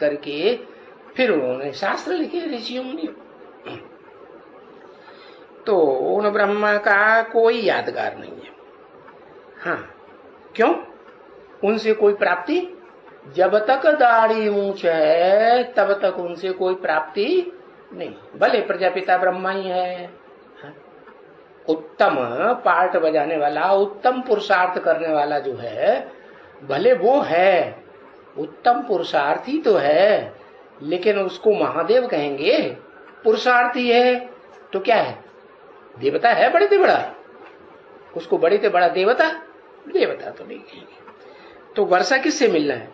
करके फिर उन्होंने शास्त्र लिखे ऋषियों ने। तो उन ब्रह्मा का कोई यादगार नहीं है। हाँ, क्यों? उनसे कोई प्राप्ति, जब तक दाढ़ी मूछ है तब तक उनसे कोई प्राप्ति नहीं। भले प्रजापिता ब्रह्मा ही है, उत्तम पार्ट बजाने वाला, उत्तम पुरुषार्थ करने वाला जो है, भले वो है, उत्तम पुरुषार्थी तो है, लेकिन उसको महादेव कहेंगे? पुरुषार्थी है तो क्या है? देवता है बड़े से बड़ा, उसको बड़े से बड़ा देवता देवता तो नहीं कहेंगे। तो वर्षा किससे मिलना है?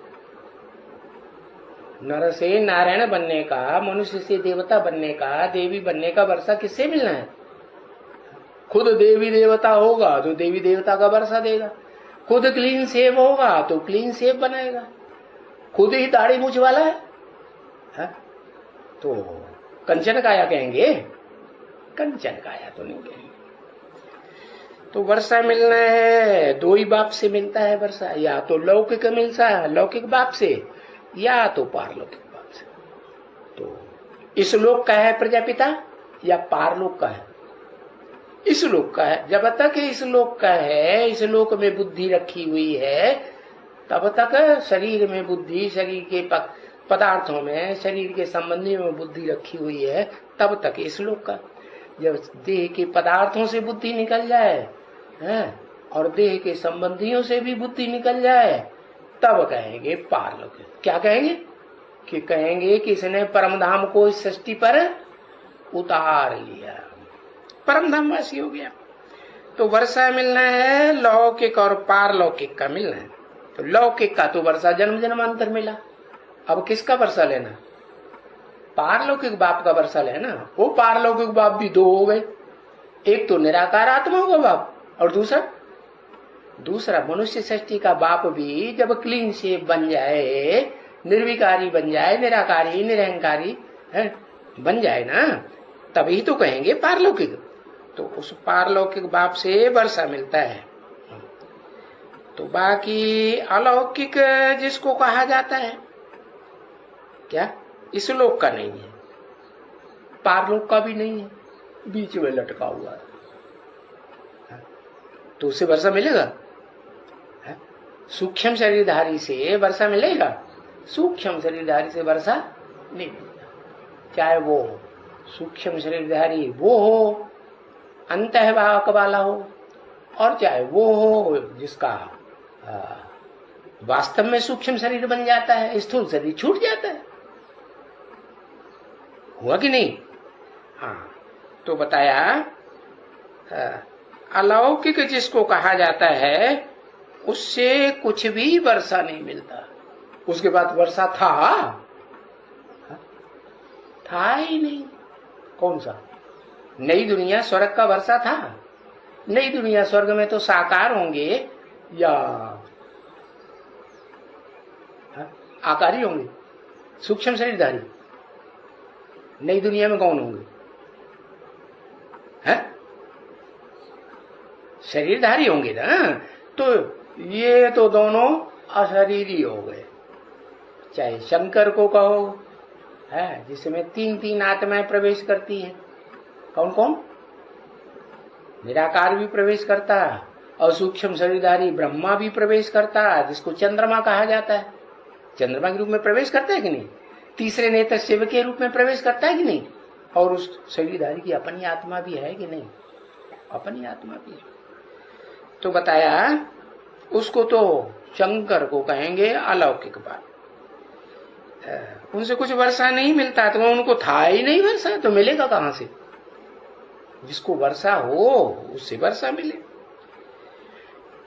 नर से नारायण बनने का, मनुष्य से देवता बनने का, देवी बनने का वर्षा किससे मिलना है? खुद देवी देवता होगा तो देवी देवता का वर्षा देगा, खुद क्लीन सेव होगा तो क्लीन सेव बनाएगा, खुद ही दाढ़ी मूछ वाला है तो कंचन काया कहेंगे? कंचन काया तो नहीं कहेंगे। तो वर्षा मिलना है, दो ही बाप से मिलता है वर्षा, या तो लौकिक मिलता है लौकिक बाप से, या तो पारलौकिक बाप से। तो इस लोक का है प्रजापिता या पारलोक का है? इस लोक का है। जब तक इस लोक का है, इस लोक में बुद्धि रखी हुई है, तब तक शरीर में बुद्धि, शरीर के पदार्थों में, शरीर के संबंधी में बुद्धि रखी हुई है, तब तक इस लोक का। जब देह के पदार्थों से बुद्धि निकल जाए और देह के संबंधियों से भी बुद्धि निकल जाए, तब कहेंगे पारलौकिक। क्या कहेंगे? कि कहेंगे कि इसने परमधाम को इस सृष्टि पर उतार लिया, परमधामवासी हो गया। तो वर्षा मिलना है, लौकिक और पारलौकिक का मिलना है। तो लौकिक का तो वर्षा जन्म जन्मांतर मिला, अब किसका वर्षा लेना? पारलौकिक बाप का वर्षा लेना। वो पारलौकिक बाप भी दो हो गए, एक तो निराकार आत्मा होगा बाप, और दूसरा मनुष्य सृष्टि का बाप भी जब क्लीन शेप बन जाए, निर्विकारी बन जाए, निराकारी निरहंकारी बन जाए ना, तभी तो कहेंगे पारलौकिक। तो उस पारलौकिक बाप से वर्षा मिलता है। तो बाकी अलौकिक जिसको कहा जाता है, क्या इस लोक का नहीं है, पारलोक का भी नहीं है, बीच में लटका हुआ है, तो उससे वर्षा मिलेगा? सूक्ष्म शरीरधारी से वर्षा मिलेगा? सूक्ष्म शरीरधारी से वर्षा नहीं मिलेगा। चाहे वो सूक्ष्म शरीरधारी वो हो, अंतःवाहक वाला हो, और चाहे वो हो जिसका वास्तव में सूक्ष्म शरीर बन जाता है, स्थूल शरीर छूट जाता है। हुआ कि नहीं? हाँ, तो बताया अलौकिक जिसको कहा जाता है उससे कुछ भी वर्षा नहीं मिलता। उसके बाद वर्षा था ही नहीं। कौन सा? नई दुनिया स्वर्ग का वर्षा था? नई दुनिया स्वर्ग में तो साकार होंगे या आकारी होंगे, सूक्ष्म शरीरधारी। नई दुनिया में कौन होंगे? शरीरधारी होंगे ना। तो ये तो दोनों अशरीरी हो गए। चाहे शंकर को कहो, जिसमें 3 आत्माएं प्रवेश करती हैं। कौन कौन? निराकार भी प्रवेश करता है, और सूक्ष्म शरीरधारी ब्रह्मा भी प्रवेश करता है, जिसको चंद्रमा कहा जाता है। चंद्रमा के रूप में प्रवेश करता है कि नहीं? तीसरे नेत्र शिव के रूप में प्रवेश करता है कि नहीं? और उस शरीरधारी की अपनी आत्मा भी है कि नहीं? अपनी आत्मा भी है। तो बताया उसको तो शंकर को कहेंगे अलौकिक बात। उनसे कुछ वर्षा नहीं मिलता, तो उनको था ही नहीं वर्षा, तो मिलेगा कहां से? जिसको वर्षा हो उससे वर्षा मिले।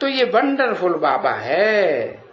तो ये वंडरफुल बाबा है।